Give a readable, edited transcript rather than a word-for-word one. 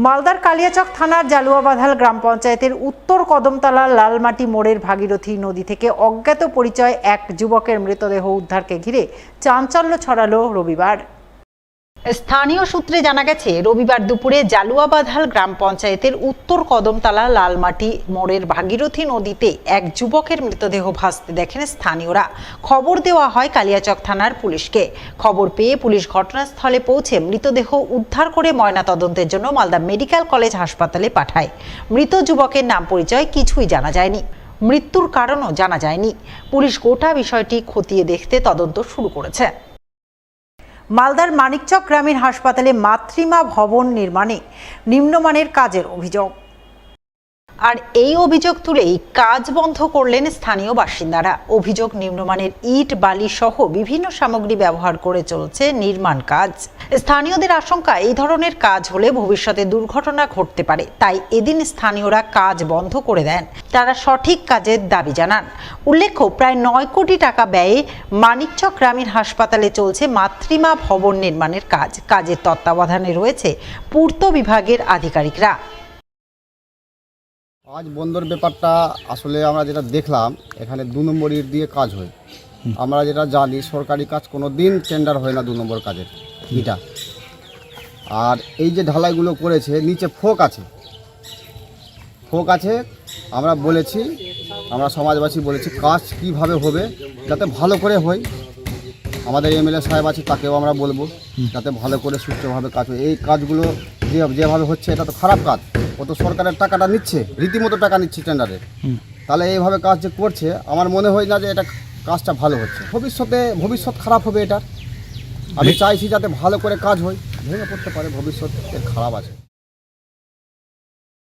মালদার কালিয়াচক থানার জালুয়াবাধাল গ্রাম পঞ্চায়েতের উত্তর কদমতলা লালমাটি মোড়ের ভাগীরথী নদী থেকে অজ্ঞাত পরিচয় এক যুবকের মৃতদেহ উদ্ধারকে ঘিরে চাঞ্চল্য ছড়ালো রবিবার। স্থানীয় সূত্রে জানা গেছে, রবিবার দুপুরে জালুয়াবাধাল গ্রাম পঞ্চায়েতের উত্তর কদমতলা লালমাটি মোড়ের ভাগীরথী নদীতে এক যুবকের মৃতদেহ ভাসতে দেখেন স্থানীয়রা। খবর দেওয়া হয় কালিয়াচক থানার পুলিশকে। খবর পেয়ে পুলিশ ঘটনাস্থলে পৌঁছে মৃতদেহ উদ্ধার করে ময়নাতদন্তের জন্য মালদা মেডিকেল কলেজ হাসপাতালে পাঠায়। মৃত যুবকের নাম পরিচয় কিছুই জানা যায়নি, মৃত্যুর কারণও জানা যায়নি। পুলিশ গোটা বিষয়টি খতিয়ে দেখতে তদন্ত শুরু করেছে। মালদার মানিকচক গ্রামীণ হাসপাতালে মাতৃমা ভবন নির্মাণে নিম্নমানের কাজের অভিযোগ, আর এই অভিযোগ তুলেই কাজ বন্ধ করলেন স্থানীয় বাসিন্দারা। অভিযোগ, নিম্নমানের ইট বালি সহ বিভিন্ন সামগ্রী ব্যবহার করে চলছে নির্মাণ কাজ। স্থানীয়দের আশঙ্কা, এই ধরনের কাজ হলে ভবিষ্যতে দুর্ঘটনা ঘটতে পারে, তাই এদিন স্থানীয়রা কাজ বন্ধ করে দেন। তারা সঠিক কাজের দাবি জানান। উল্লেখ্য, প্রায় 9 কোটি টাকা ব্যয়ে মানিকচক গ্রামীণ হাসপাতালে চলছে মাতৃমা ভবন নির্মাণের কাজ। কাজের তত্ত্বাবধানে রয়েছে পূর্ত বিভাগের আধিকারিকরা। আজ বন্ধর ব্যাপারটা আসলে আমরা যেটা দেখলাম, এখানে 2 নম্বর ইট দিয়ে কাজ হয়। আমরা যেটা জানি, সরকারি কাজ কোনো দিন টেন্ডার হয় না 2 নম্বর কাজের ইটা। আর এই যে ঢালাইগুলো করেছে, নিচে ফোক আছে। আমরা বলেছি, আমরা সমাজবাসী বলেছি, কাজ কিভাবে হবে যাতে ভালো করে হয়। আমাদের এমএলএ সাহেব আছে, তাকেও আমরা বলবো যাতে ভালো করে সুষ্ঠুভাবে কাজ হয়। এই কাজগুলো যেভাবে হচ্ছে, এটা তো খারাপ কাজ। ও তো সরকারের টাকাটা নিচ্ছে, রীতিমতো টাকা নিচ্ছে টেন্ডারের। তাহলে এইভাবে কাজ যে করছে, আমার মনে হয় না যে এটা কাজটা ভালো হচ্ছে। ভবিষ্যৎ খারাপ হবে এটার। আমি চাইছি যাতে ভালো করে কাজ হয়। ভেঙে পড়তে পারে, ভবিষ্যৎ এর খারাপ আছে।